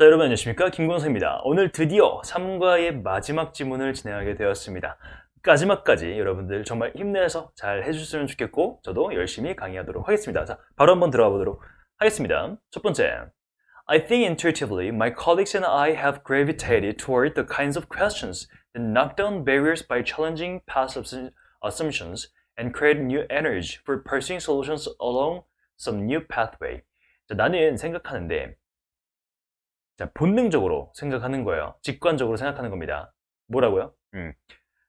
자, 여러분 안녕하십니까? 김광석입니다. 오늘 드디어 3과의 마지막 지문을 진행하게 되었습니다. 마지막까지 여러분들 정말 힘내서 잘 해주셨으면 좋겠고 저도 열심히 강의하도록 하겠습니다. 자, 바로 한번 들어가 보도록 하겠습니다. 첫 번째, I think intuitively my colleagues and I have gravitated toward the kinds of questions that knock down barriers by challenging past assumptions and create new energy for pursuing solutions along some new pathway. 자, 나는 생각하는데 자, 본능적으로 생각하는 거예요. 직관적으로 생각하는 겁니다. 뭐라고요?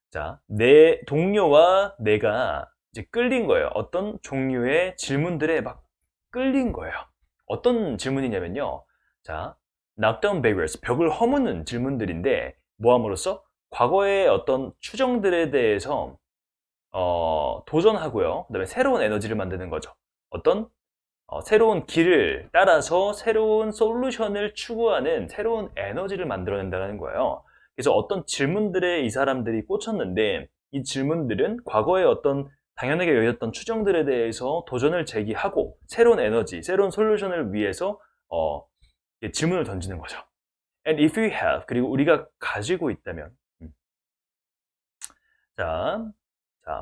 자, 내 동료와 내가 이제 끌린 거예요. 어떤 종류의 질문들에 막 끌린 거예요. 어떤 질문이냐면요. 자, knockdown barriers, 벽을 허무는 질문들인데 뭐함으로써 과거의 어떤 추정들에 대해서 도전하고요. 그다음에 새로운 에너지를 만드는 거죠. 어떤 새로운 길을 따라서 새로운 솔루션을 추구하는 새로운 에너지를 만들어낸다는 거예요. 그래서 어떤 질문들에 이 사람들이 꽂혔는데 이 질문들은 과거의 어떤 당연하게 여겼던 추정들에 대해서 도전을 제기하고 새로운 에너지, 새로운 솔루션을 위해서 질문을 던지는 거죠. And if you have, 그리고 우리가 가지고 있다면 자,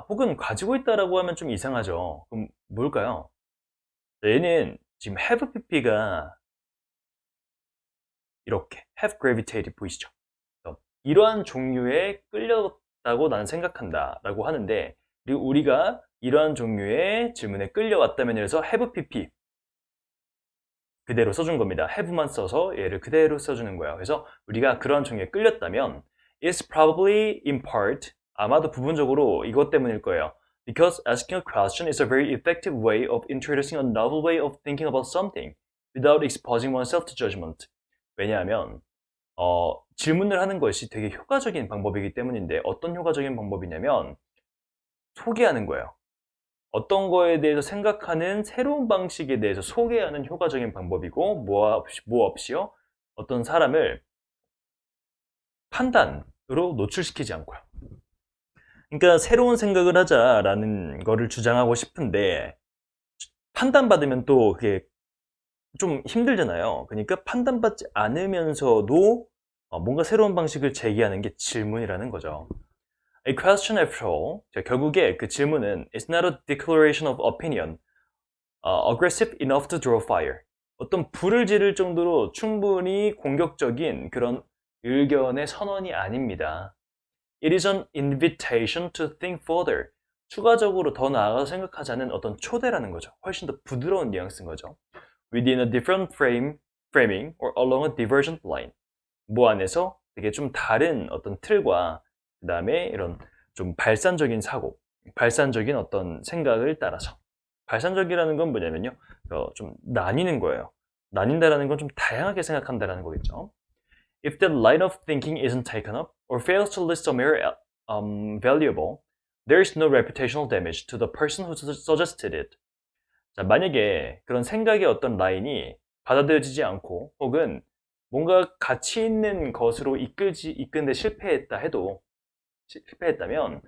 혹은 가지고 있다라고 하면 좀 이상하죠. 그럼 뭘까요? 얘는 지금 have pp가 이렇게 have gravitated 보이시죠? 이러한 종류에 끌렸다고 나는 생각한다 라고 하는데 그리고 우리가 이러한 종류의 질문에 끌려왔다면 이래서 have pp 그대로 써준 겁니다. have만 써서 얘를 그대로 써주는 거예요. 그래서 우리가 그러한 종류에 끌렸다면 is probably in part 아마도 부분적으로 이것 때문일 거예요. Because asking a question is a very effective way of introducing a novel way of thinking about something without exposing oneself to judgment. 왜냐하면 질문을 하는 것이 되게 효과적인 방법이기 때문인데 어떤 효과적인 방법이냐면 소개하는 거예요. 어떤 거에 대해서 생각하는 새로운 방식에 대해서 소개하는 효과적인 방법이고 뭐 없이요? 어떤 사람을 판단으로 노출시키지 않고요. 그러니까 새로운 생각을 하자라는 거를 주장하고 싶은데 판단받으면 또 그게 좀 힘들잖아요. 그러니까 판단받지 않으면서도 뭔가 새로운 방식을 제기하는 게 질문이라는 거죠. A question after all, 결국에 그 질문은 is not a declaration of opinion, aggressive enough to draw fire. 어떤 불을 지를 정도로 충분히 공격적인 그런 의견의 선언이 아닙니다. It is an invitation to think further. 추가적으로 더 나아가서 생각하자는 어떤 초대라는 거죠. 훨씬 더 부드러운 뉘앙스인 거죠. Within a different framing or along a divergent line. 뭐 안에서 되게 좀 다른 어떤 틀과 그 다음에 이런 좀 발산적인 사고, 발산적인 어떤 생각을 따라서. 발산적이라는 건 뭐냐면요. 좀 나뉘는 거예요. 나뉜다라는 건 좀 다양하게 생각한다라는 거겠죠. If the line of thinking isn't taken up or fails to list somewhere valuable, there is no reputational damage to the person who suggested it. 자, 만약에 그런 생각의 어떤 라인이 받아들여지지 않고 혹은 뭔가 가치 있는 것으로 이끄는데 실패했다 해도 실패했다면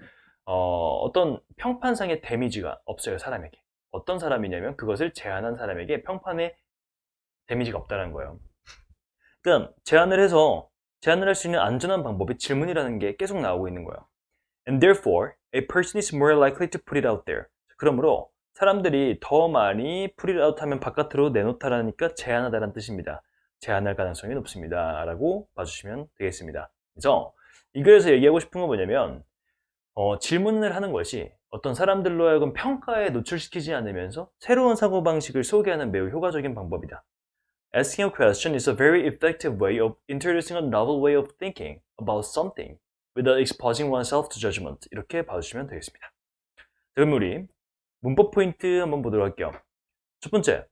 어떤 평판상의 데미지가 없어요, 사람에게. 어떤 사람이냐면 그것을 제안한 사람에게 평판의 데미지가 없다는 거예요. 그러니까 제안을 할 수 있는 안전한 방법이 질문이라는 게 계속 나오고 있는 거예요. And therefore, a person is more likely to put it out there. 그러므로 사람들이 더 많이 put it out 하면 바깥으로 내놓다라니까 제안하다라는 뜻입니다. 제안할 가능성이 높습니다. 라고 봐주시면 되겠습니다. 그래서 이 글에서 얘기하고 싶은 건 뭐냐면 질문을 하는 것이 어떤 사람들로 하여금 평가에 노출시키지 않으면서 새로운 사고방식을 소개하는 매우 효과적인 방법이다. Asking a question is a very effective way of introducing a novel way of thinking about something without exposing oneself to judgment. 이렇게 봐주시면 되겠습니다. 그럼 우리 문법 포인트 한번 보도록 할게요. 첫 번째,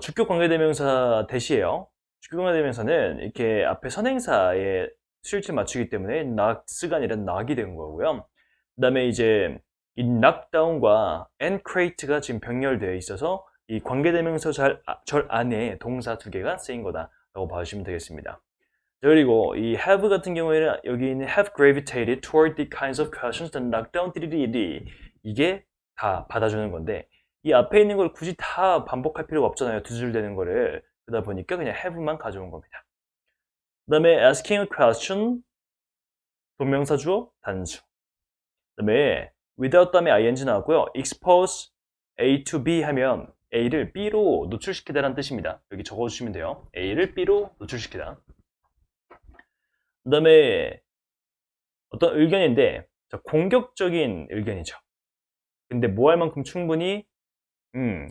주격 관계대명사 대시예요. 주격 관계대명사는 이렇게 앞에 선행사에 수일치 맞추기 때문에 knocks가 아니라 knock이 된 거고요. 그 다음에 이제 이 knockdown과 and create가 지금 병렬되어 있어서 이 관계대명사 절 안에 동사 두 개가 쓰인 거다라고 봐주시면 되겠습니다. 그리고 이 have 같은 경우에는 여기 있는 have gravitated toward the kinds of questions that knock down 이게 다 받아주는 건데 이 앞에 있는 걸 굳이 다 반복할 필요가 없잖아요. 두 줄 되는 거를. 그러다 보니까 그냥 have만 가져온 겁니다. 그다음에 asking a question, 동명사 주어, 단수. 그다음에 without 다음에 ing 나왔고요. expose A to B 하면 A를 B로 노출시키다라는 뜻입니다. 여기 적어주시면 돼요. A를 B로 노출시키다. 그다음에 어떤 의견인데 공격적인 의견이죠. 근데 뭐 할 만큼 충분히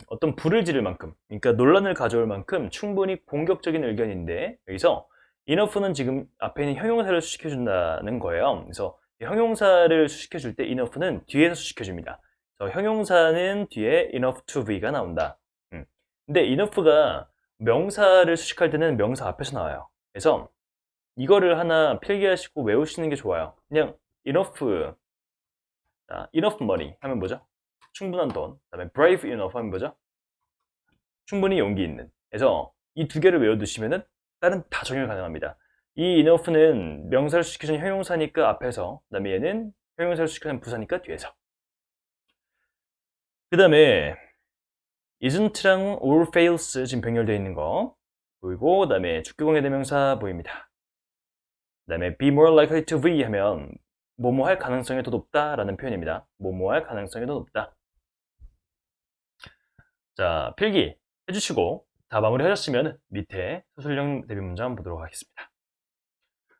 어떤 불을 지를 만큼, 그러니까 논란을 가져올 만큼 충분히 공격적인 의견인데 여기서 enough는 지금 앞에 있는 형용사를 수식해준다는 거예요. 그래서 형용사를 수식해줄 때 enough는 뒤에서 수식해줍니다. 형용사는 뒤에 enough to be가 나온다. 근데 enough가 명사를 수식할 때는 명사 앞에서 나와요. 그래서 이거를 하나 필기하시고 외우시는 게 좋아요. 그냥 enough, enough money 하면 뭐죠? 충분한 돈. 그다음에 brave enough 하면 뭐죠? 충분히 용기 있는. 그래서 이 두 개를 외워두시면은 다른 다 적용 가능합니다. 이 enough는 명사를 수식해주는 형용사니까 앞에서, 그다음에 얘는 형용사를 수식하는 부사니까 뒤에서. 그 다음에 isn't랑 or fails 지금 병렬되어 있는 거 보이고, 그 다음에 주격공의 대명사 보입니다. 그 다음에 be more likely to be 하면 뭐뭐 할 가능성이 더 높다 라는 표현입니다. 뭐뭐 할 가능성이 더 높다. 자, 필기 해주시고 다 마무리하셨으면 밑에 서술형 대비 문장 한번 보도록 하겠습니다.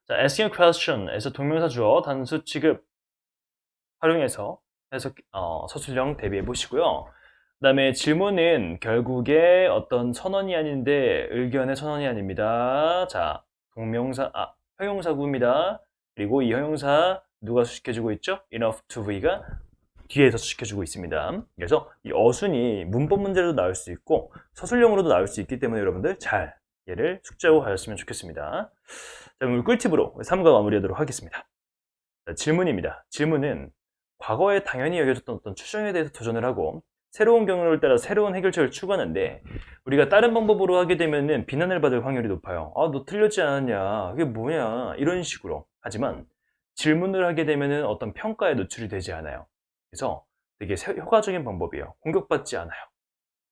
자, asking a question에서 동명사 주어 단수 취급 활용해서 해석, 서술형 대비해 보시고요. 그 다음에 질문은 결국에 어떤 선언이 아닌데 의견의 선언이 아닙니다. 자, 형용사구입니다. 그리고 이 형용사 누가 수식해주고 있죠? enough to be가 뒤에서 수식해주고 있습니다. 그래서 이 어순이 문법 문제로도 나올 수 있고 서술형으로도 나올 수 있기 때문에 여러분들 잘 얘를 숙지하고 가셨으면 좋겠습니다. 자, 그럼 우리 꿀팁으로 3과 마무리하도록 하겠습니다. 자, 질문입니다. 질문은 과거에 당연히 여겨졌던 어떤 추정에 대해서 도전을 하고 새로운 경우를 따라 새로운 해결책을 추구하는데 우리가 다른 방법으로 하게 되면은 비난을 받을 확률이 높아요. 아, 너 틀렸지 않았냐? 그게 뭐냐? 이런 식으로. 하지만 질문을 하게 되면은 어떤 평가에 노출이 되지 않아요. 그래서 되게 효과적인 방법이에요. 공격받지 않아요.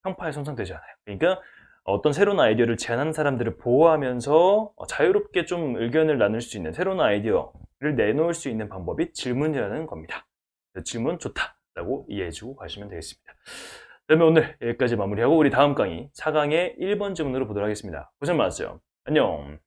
평파에 손상되지 않아요. 그러니까 어떤 새로운 아이디어를 제안하는 사람들을 보호하면서 자유롭게 좀 의견을 나눌 수 있는 새로운 아이디어를 내놓을 수 있는 방법이 질문이라는 겁니다. 질문 좋다라고 이해해주고 가시면 되겠습니다. 그러면 오늘 여기까지 마무리하고 우리 다음 강의 4강의 1번 질문으로 보도록 하겠습니다. 고생 많았어요. 안녕.